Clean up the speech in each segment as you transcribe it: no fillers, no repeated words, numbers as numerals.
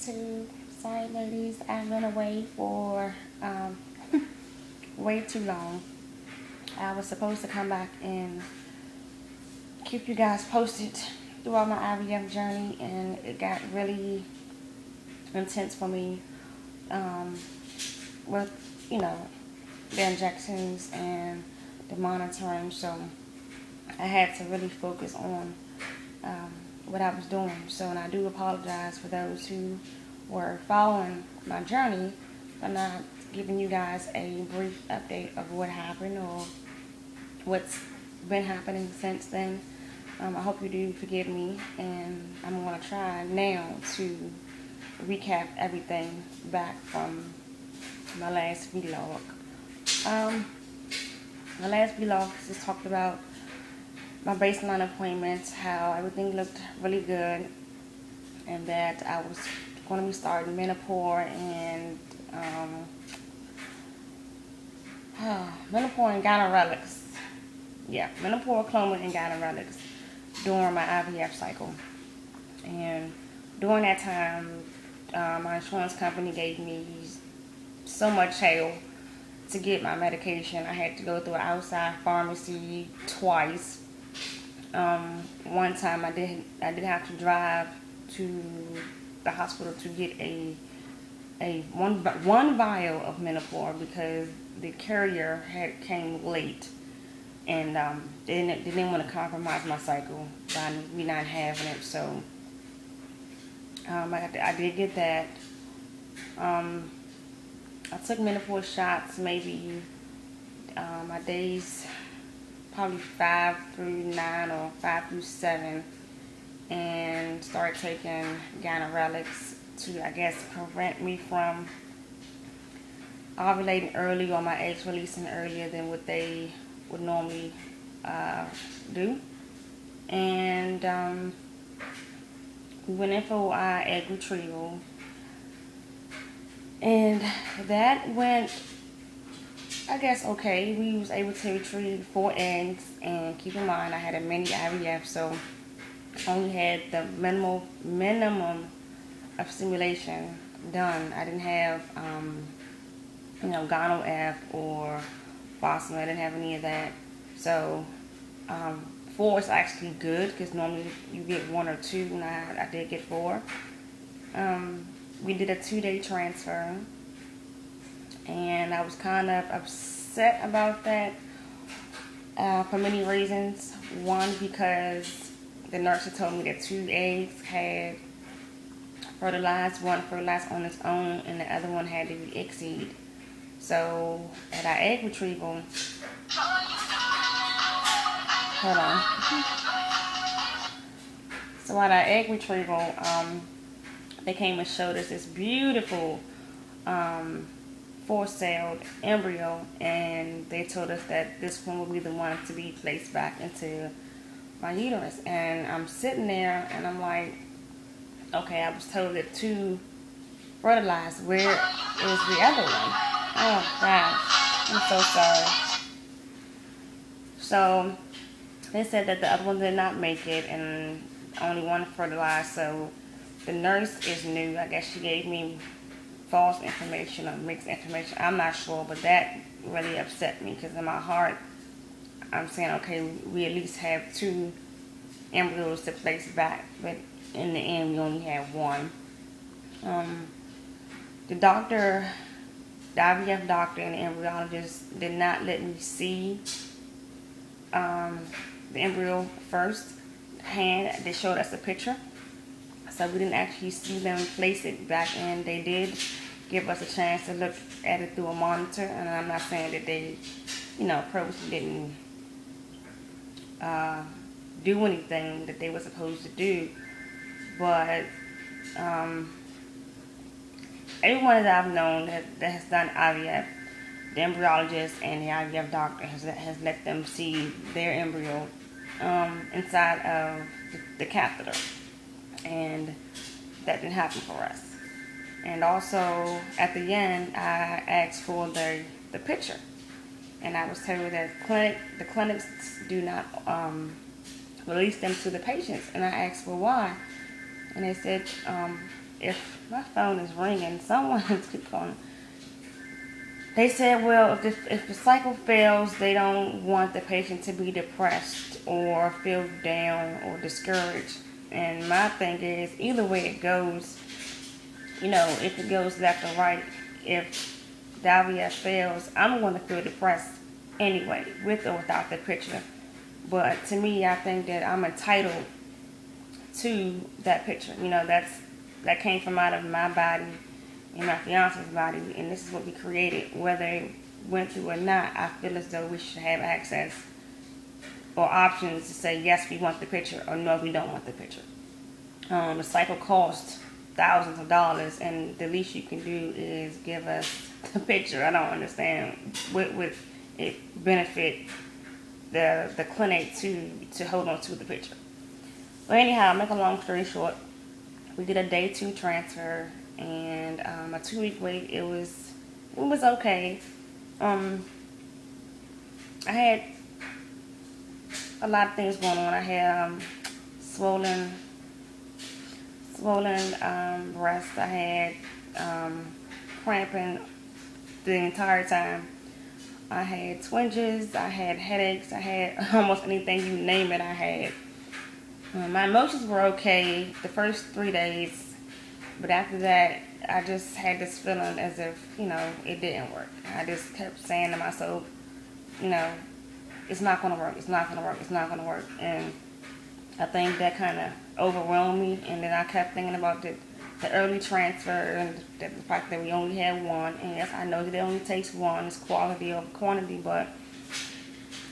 YouTube. Sorry, ladies, I've been away for way too long. I was supposed to come back and keep you guys posted throughout my IVF journey, and it got really intense for me with, the injections and the monitoring. So I had to really focus on what I was doing. So, and I do apologize for those who were following my journey for not giving you guys a brief update of what happened or what's been happening since then. I hope you do forgive me, and I'm going to try now to recap everything back from my last vlog. My last vlog just talked about my baseline appointments, how everything looked really good, and that I was going to be starting menopause and gynerelics. Yeah, menopause, cloma, and gynerelics during my IVF cycle. And during that time, my insurance company gave me so much hell to get my medication. I had to go through an outside pharmacy twice. One time I did have to drive to the hospital to get one vial of menopause because the carrier came late, and they didn't want to compromise my cycle by me not having it. So I did get that. I took menopause shots maybe my days probably 5 through 9 or 5 through 7, and started taking gynerelics to, I guess, prevent me from ovulating early or my eggs releasing earlier than what they would normally do. And we went in for our egg retrieval, and that went, I guess, okay. We was able to retrieve 4 eggs, and keep in mind I had a mini IVF, so I only had the minimum of stimulation done. I didn't have Gono F or Boston. I didn't have any of that. So 4 is actually good because normally you get 1 or 2, and I did get 4. We did a 2-day transfer, and I was kind of upset about that for many reasons. One, because the nurse had told me that 2 eggs had fertilized, one fertilized on its own, and the other one had to be egg-seed. So at our egg retrieval, hold on. So at our egg retrieval, they came and showed us this beautiful 4-celled embryo, and they told us that this one would be the one to be placed back into my uterus. And I'm sitting there and I'm like, okay, I was told that 2 fertilized. Where is the other one? Oh God, I'm so sorry. So they said that the other one did not make it, and only 1 fertilized. So the nurse is new. I guess she gave me false information or mixed information. I'm not sure, but that really upset me, because in my heart I'm saying, okay, we at least have 2 embryos to place back, but in the end we only had 1. The doctor, the IVF doctor and the embryologist did not let me see the embryo first hand. They showed us a picture, so we didn't actually see them place it back in. They did give us a chance to look at it through a monitor, and I'm not saying that they, purposely didn't do anything that they were supposed to do, but everyone that I've known that has done IVF, the embryologist and the IVF doctor has let them see their embryo inside of the catheter, and that didn't happen for us. And also at the end, I asked for the picture, and I was told that the clinics do not release them to the patients. And I asked for why, and they said if my phone is ringing, someone keep calling. They said, well, if the cycle fails, they don't want the patient to be depressed or feel down or discouraged. And my thing is, either way it goes, if it goes left or right, if the IVF fails, I'm going to feel depressed anyway, with or without the picture. But to me, I think that I'm entitled to that picture. That came from out of my body and my fiance's body, and this is what we created. Whether it went through or not, I feel as though we should have access or options to say yes, we want the picture, or no, we don't want the picture. The cycle costs thousands of dollars, and the least you can do is give us the picture. I don't understand what would it benefit the clinic to hold on to the picture. But anyhow, make a long story short, we did a day 2 transfer and a 2-week wait. It was okay. I had a lot of things going on. I had swollen breast. I had cramping the entire time. I had twinges. I had headaches. I had almost anything you name it. I had. My emotions were okay the first 3 days, but after that, I just had this feeling as if, it didn't work. I just kept saying to myself, it's not going to work, it's not going to work, it's not going to work. And I think that kind of overwhelmed me. And then I kept thinking about the early transfer and the fact that we only had one. And yes, I know that it only takes one. It's quality over quantity. But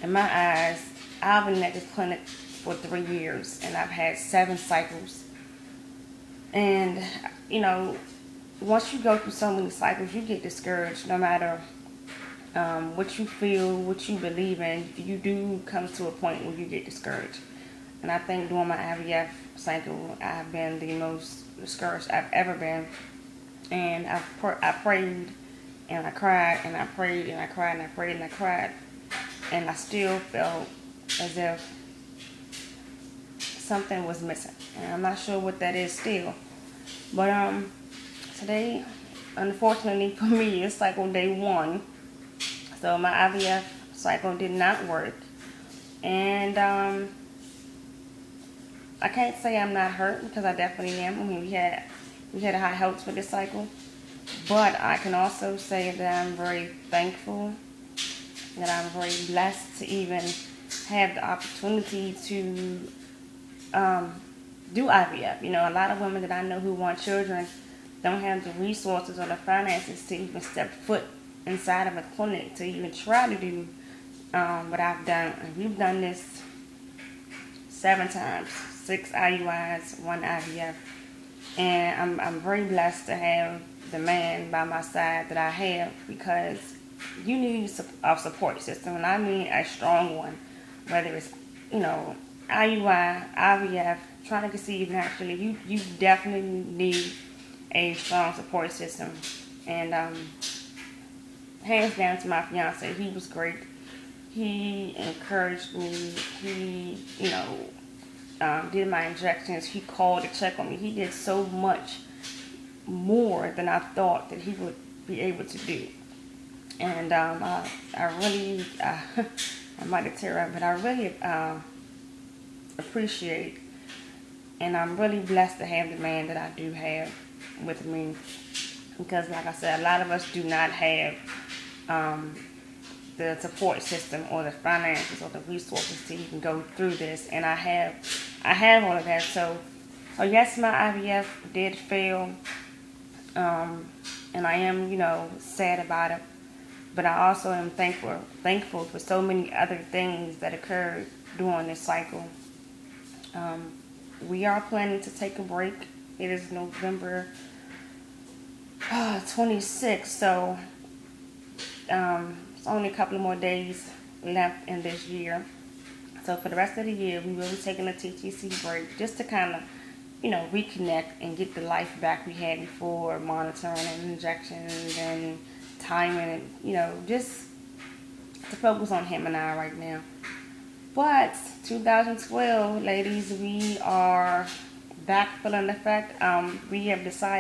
in my eyes, I've been at this clinic for 3 years, and I've had 7 cycles. And, once you go through so many cycles, you get discouraged. No matter what you feel, what you believe in, you do come to a point where you get discouraged. And I think during my IVF cycle, I've been the most discouraged I've ever been. And I prayed, and I cried, and I prayed, and I cried, and I prayed, and I cried. And I still felt as if something was missing. And I'm not sure what that is still. But today, unfortunately for me, it's cycle day 1. So my IVF cycle did not work. And I can't say I'm not hurt, because I definitely am. I mean, we had high hopes for this cycle. But I can also say that I'm very thankful, that I'm very blessed to even have the opportunity to do IVF. A lot of women that I know who want children don't have the resources or the finances to even step foot inside of a clinic to even try to do what I've done. And we've done this 7 times, 6 IUIs, 1 IVF. And I'm very blessed to have the man by my side that I have, because you need a support system, and I mean a strong one, whether it's, IUI, IVF, trying to conceive naturally. You definitely need a strong support system. And hands down to my fiance, he was great. He encouraged me. He, did my injections. He called to check on me. He did so much more than I thought that he would be able to do. And I really, I might have tear up, but I really appreciate, and I'm really blessed to have the man that I do have with me, because like I said, a lot of us do not have the support system or the finances or the resources to even go through this, and I have all of that. So yes, my IVF did fail, and I am sad about it, but I also am thankful for so many other things that occurred during this cycle. We are planning to take a break. It is November 26th, so it's only a couple of more days left in this year. So for the rest of the year, we will be taking a TTC break just to kind of, reconnect and get the life back we had before, monitoring and injections and timing, and, just to focus on him and I right now. But 2012, ladies, we are back feeling the effect. We have decided